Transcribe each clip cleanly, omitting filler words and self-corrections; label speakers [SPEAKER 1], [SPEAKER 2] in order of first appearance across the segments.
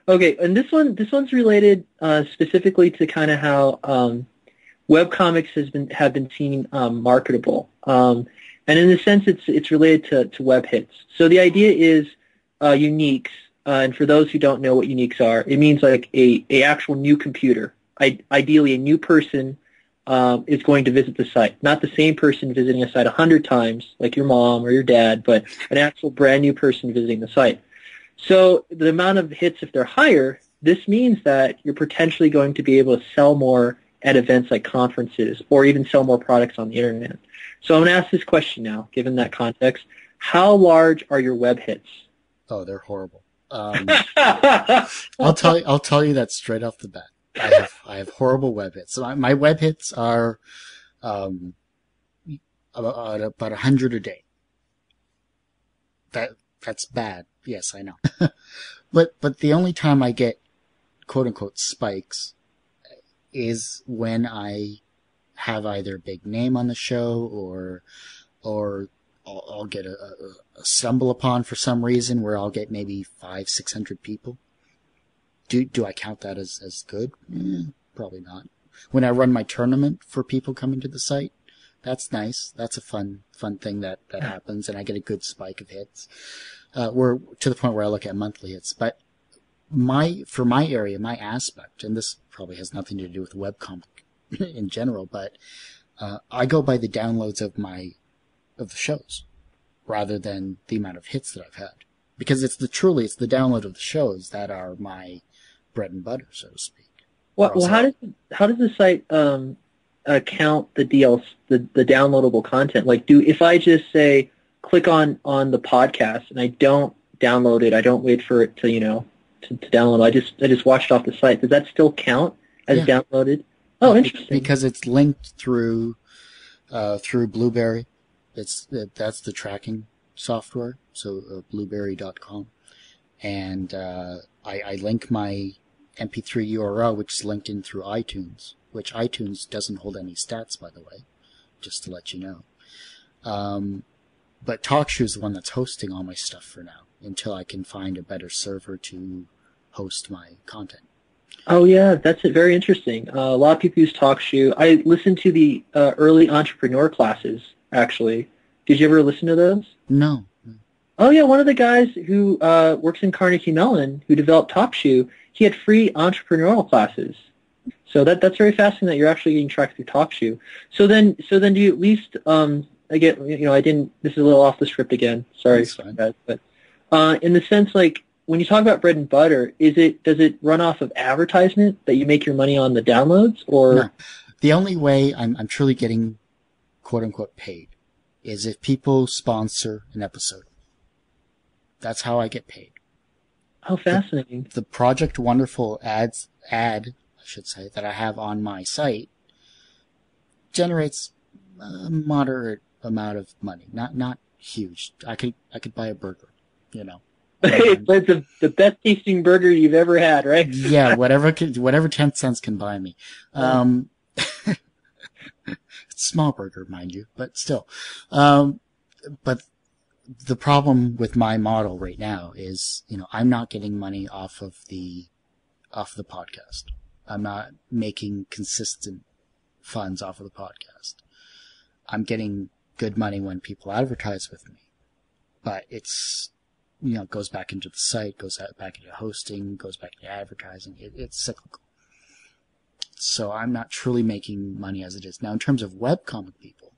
[SPEAKER 1] Okay, and this one's related specifically to kind of how webcomics have been seen marketable. And in a sense, it's related to web hits. So the idea is uniques. And for those who don't know what uniques are, it means like a actual new computer. Ideally, a new person is going to visit the site. Not the same person visiting a site 100 times, like your mom or your dad, but an actual brand new person visiting the site. So the amount of hits, if they're higher, this means that you're potentially going to be able to sell more at events like conferences or even sell more products on the internet. So I'm going to ask this question now, given that context. How large are your web hits?
[SPEAKER 2] Oh, they're horrible. I'll tell you that straight off the bat. I have horrible web hits. So my web hits are about 100 a day. That's bad. Yes, I know. but the only time I get quote unquote spikes is when I have either a big name on the show or I'll get a stumble upon for some reason where I'll get maybe 500-600 people. Do I count that as good? Probably not. When I run my tournament for people coming to the site, that's nice. That's a fun thing that happens, and I get a good spike of hits. We're to the point where I look at monthly hits. But for my area, my aspect, and this probably has nothing to do with webcomic in general, but I go by the downloads of the shows rather than the amount of hits that I've had. Because it's the download of the shows that are my bread and butter, so to speak.
[SPEAKER 1] Well, how does the site count the downloadable content? Like, if I just say click on the podcast and I don't download it, I don't wait for it to download. I just watched off the site. Does that still count as downloaded? Oh, interesting.
[SPEAKER 2] Because it's linked through Blueberry. That's the tracking software. So blueberry.com, and I link my MP3 URL, which is linked in through iTunes, which iTunes doesn't hold any stats, by the way, just to let you know. But TalkShoe is the one that's hosting all my stuff for now, until I can find a better server to host my content.
[SPEAKER 1] Oh yeah, that's very interesting. A lot of people use TalkShoe. I listened to the early entrepreneur classes, actually. Did you ever listen to those?
[SPEAKER 2] No.
[SPEAKER 1] Oh yeah, one of the guys who works in Carnegie Mellon, who developed TalkShoe, he had free entrepreneurial classes. So that's very fascinating that you're actually getting tracked through TalkShoe. So then do you at least I didn't. This is a little off the script again. Sorry, guys, but in the sense, like, when you talk about bread and butter, does it run off of advertisement that you make your money on the downloads, or?
[SPEAKER 2] No. The only way I'm truly getting quote unquote paid is if people sponsor an episode. That's how I get paid.
[SPEAKER 1] Oh, fascinating.
[SPEAKER 2] The Project Wonderful ad, I should say, that I have on my site generates a moderate amount of money. Not huge. I could buy a burger,
[SPEAKER 1] It's the best tasting burger you've ever had, right?
[SPEAKER 2] Yeah, whatever 10 cents can buy me. It's a small burger, mind you, but still. But the problem with my model right now is, I'm not getting money off of the podcast. I'm not making consistent funds off of the podcast. I'm getting good money when people advertise with me, but it's, it goes back into the site, goes back into hosting, goes back into advertising. It's cyclical. So I'm not truly making money as it is. Now, in terms of webcomic people,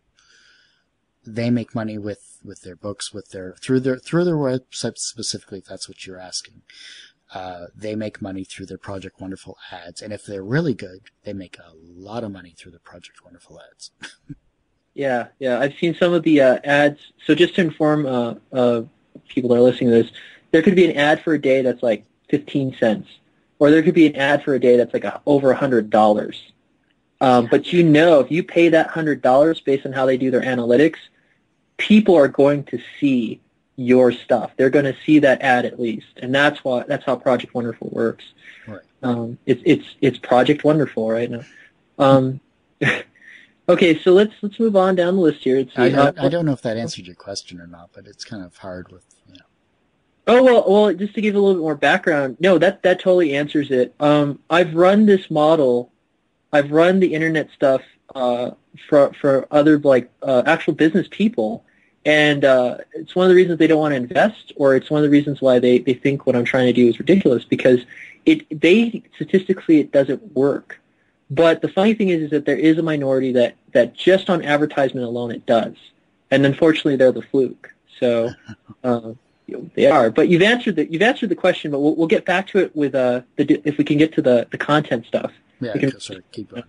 [SPEAKER 2] they make money with their books, through their website specifically, if that's what you're asking. They make money through their Project Wonderful ads, and if they're really good, they make a lot of money through the Project Wonderful ads.
[SPEAKER 1] Yeah, I've seen some of the ads. So just to inform people that are listening to this, there could be an ad for a day that's like 15 cents, or there could be an ad for a day that's like over $100. But if you pay that $100 based on how they do their analytics, people are going to see your stuff. They're going to see that ad at least, and that's how Project Wonderful works. Right. It's Project Wonderful right now. Okay, so let's move on down the list here.
[SPEAKER 2] I don't know if that answered your question or not, but it's kind of hard with.
[SPEAKER 1] Oh, well, just to give a little bit more background, no, that totally answers it. I've run this model. I've run the internet stuff for other actual business people, and it's one of the reasons they don't want to invest, or it's one of the reasons why they think what I'm trying to do is ridiculous, because statistically it doesn't work. But the funny thing is that there is a minority that just on advertisement alone it does, and unfortunately they're the fluke. So. They are, but you've answered the question. But we'll get back to it with if we can get to the content stuff.
[SPEAKER 2] Yeah, sorry, keep going.